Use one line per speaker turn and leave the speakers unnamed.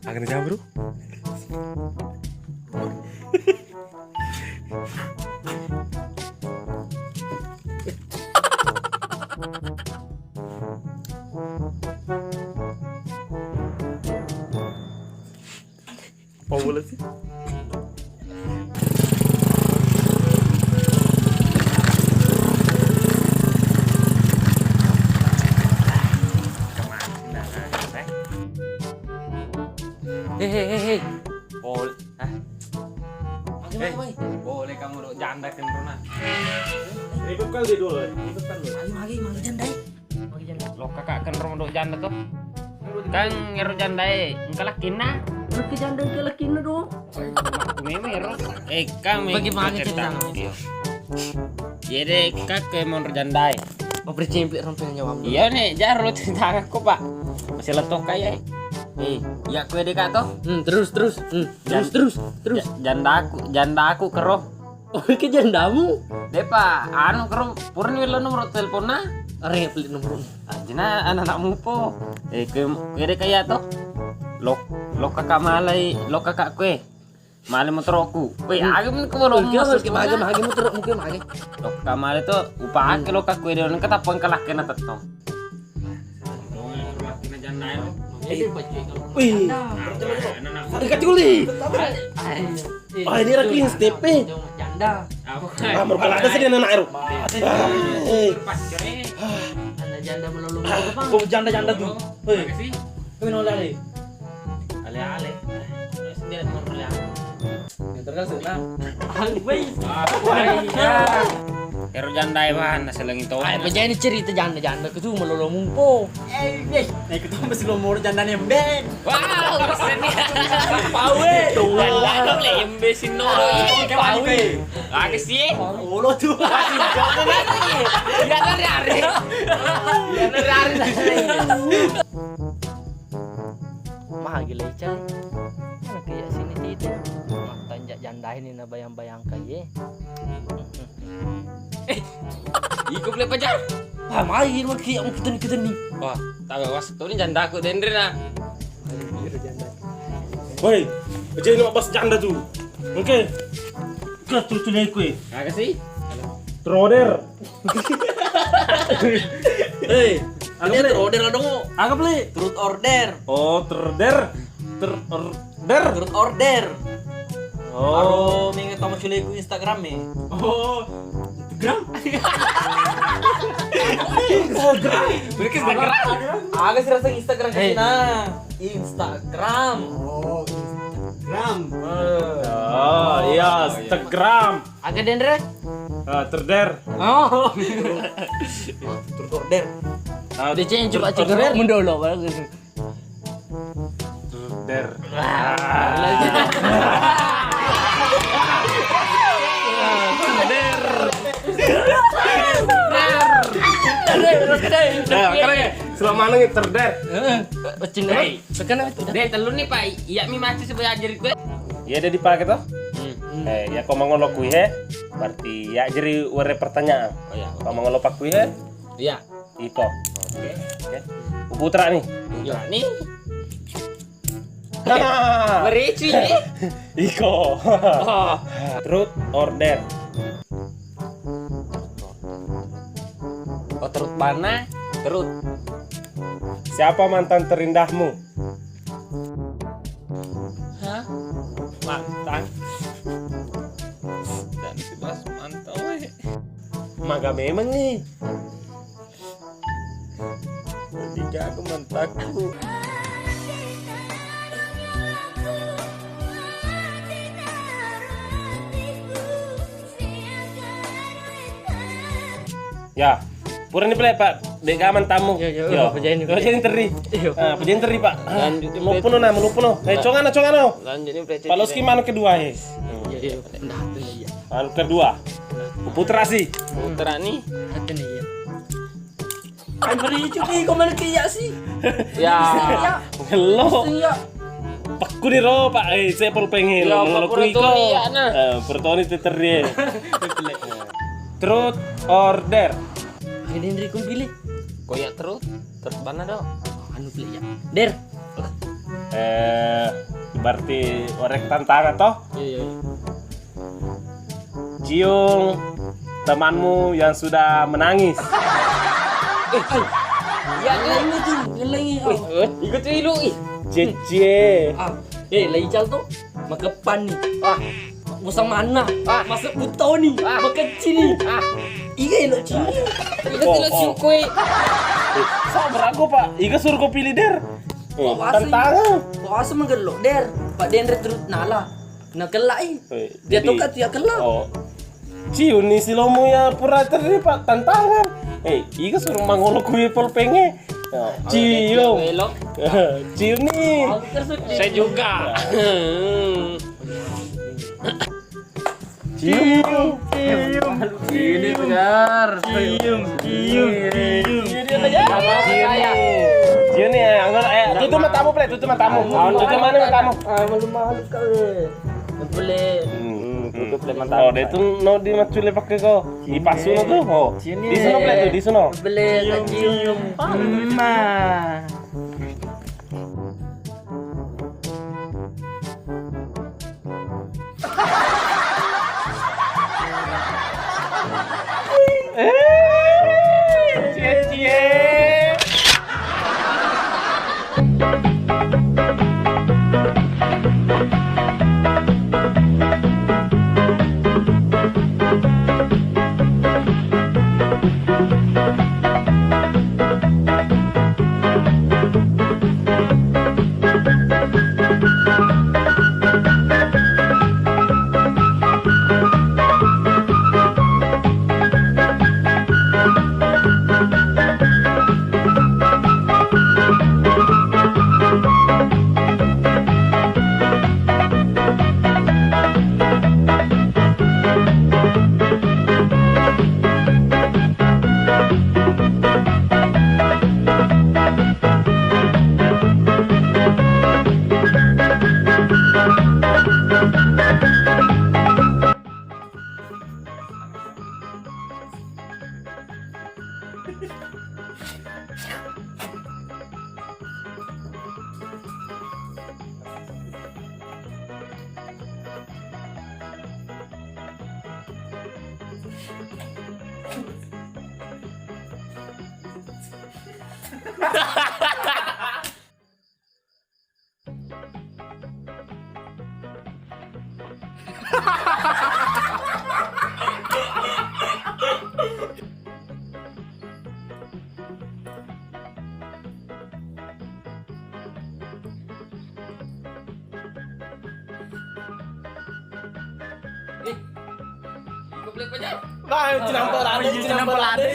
Akan jam bro. Mau boleh sih?
Hei. Boleh.
Boleh kamu dok janda kan Rona.
Ikut kali dulu. Ikut kan dulu.
Magi jandai.
Lo kakak kan Rona dok janda tuh. Kan ngero jandai, engkau kina.
Laki jandai ke laki na dong.
Aku memang ngero. Kami.
Bagi magi cerita.
Jadi kakek mau jandai.
Oh bercimplik rompeng nyawa.
Iya nih, jar lo cerita aku pak. Masih letok kayak. Ya kue dekat toh.
Terus.
Janda aku keroh.
Oh ke jandamu.
Depa, anu keroh. Purni lo nomor teleponnya.
Areng pelit nomor.
Ajina anak-anakmu po. Kue dek kayak toh. Lo kakak malai, lo kakak kue. Malai motor aku. Kue agam ke lo
Magi muter mungkin magi.
Lo kakak malai tuh upah ke lo kakak kue dia kita pun kalah kena tetong.
Wih. Dekat juli. Oh ini lagi STP. Janda.
Nomor pala ada sih anak air.
Anak janda melulu apa?
Kok janda tuh.
Makasih.
Kami nolak nih.
Ale. Sendiri mau lihat.
Terus senang.
Kero jandai bahan nasi lengi to.
Ay, pa ini cerita janda ketu melulu mumpo.
Kita masih nomor jandanya Ben.
Wow, seni.
Pawe.
Janda dong le embe sino.
Pawe.
Lagi sih.
Ulo tuh.
Ya nari.
Mah gila ican. Mana kayak sini titik. Tanjak janda ini na bayang-bayang kaye.
Ikut boleh pajar.
Wah, main mah kayak mau kita nih.
Wah, tahu was tuh ni janda aku dendri na.
Woi, aja ini pas janda tuh. Oke. Kita terus naik kue.
Lagi sih.
Troder.
Hei, ini order dong.
Anggap li.
Turut order.
Oh, terorder.
Turut order.
Oh.
Aro minggu tamu cule ku Instagram nih.
Oh. Gram.
Mereka Instagram.
Agak sih rasa Instagram ke sana. Instagram.
Oh, Instagram. Oh, iya, Instagram.
Agak dendre.
Terder.
Oh. Turut order. DC yang coba cek order mendolo bagus.
Terder. Nah, karena selama ini terder.
Pecing deh. Sekarang itu.
Deh, telur nih Pak. Iya mi masih sebanyak jadi gue.
Ya ada dipakai toh? Ya kau mangolo kui he, berarti ya jadi ware pertanyaan.
Oh ya.
Kau mangolo pak kui he,
Iya.
ipo. Oke. Putra nih.
Ya nih.
Hahaha.
Merici nih.
Iko.
Oh.
Truth order.
Oh terut mana? Terut.
Siapa mantan terindahmu?
Hah? Mantan. Dan si Bas mantau
Maka memang nih. Ketika aku mantanku. Ya, purni play Pak. Dek kaman tamu.
Yo, pejain juga.
Pejain teri.
Yo.
Ah, pejain teri Pak.
Lanjutin,
Mau puno na, mau puno. Congano.
Lanjutin PC.
Paloski manu kedua he.
Iya. Nah, itu nih ya.
Manu kedua. Putra sih.
Putra nih.
Itu nih ya. Kan beri cuci kau mana kayak sih?
Ya.
Hello.
Iya.
Pak Kuniro Pak, saya pengen
Ya,
ngomong
apa Pertoni ya, nah?
Pertoni teterie. Truth or dare?
Ini Henry kum pilih.
Koyak terus mana dong?
Anu pilih ya. Der.
Berarti orek tantangan toh?
Iya.
Cium temanmu yang sudah menangis.
Ya ini tuh, ngelengi.
Ikut dulu ih.
Jecie.
Leical tuh makepan nih. Musang mana? Masuk buto nih. Makecil nih. Iya lo cini.
Ikut dulu cium kue.
Sabar aku Pak, Iga suruh kau pilih der. Tantangan.
Puasa menggelok der. Pak Den retrut nala. Nak kelai. Dia tuh kat dia kelak.
Cium nih silomu ya pura tadi Pak tantangan. Iga suruh mangolo kue polpenge. Cium. Cium nih.
Saya juga.
Cium.
Ini benar.
Cium nih, tutup matamu, Ple, tutup matamu. Tutup mana matamu?
Malu-malu kau. Boleh.
Tutup Ple matamu. Oh, dia tuh no di macule pakai kau. Di pasuno tuh. Oh. Di sono Ple tuh, di sono.
Boleh cium.
Cie.
Ikut beli pajak.
Nah, cinampo lade.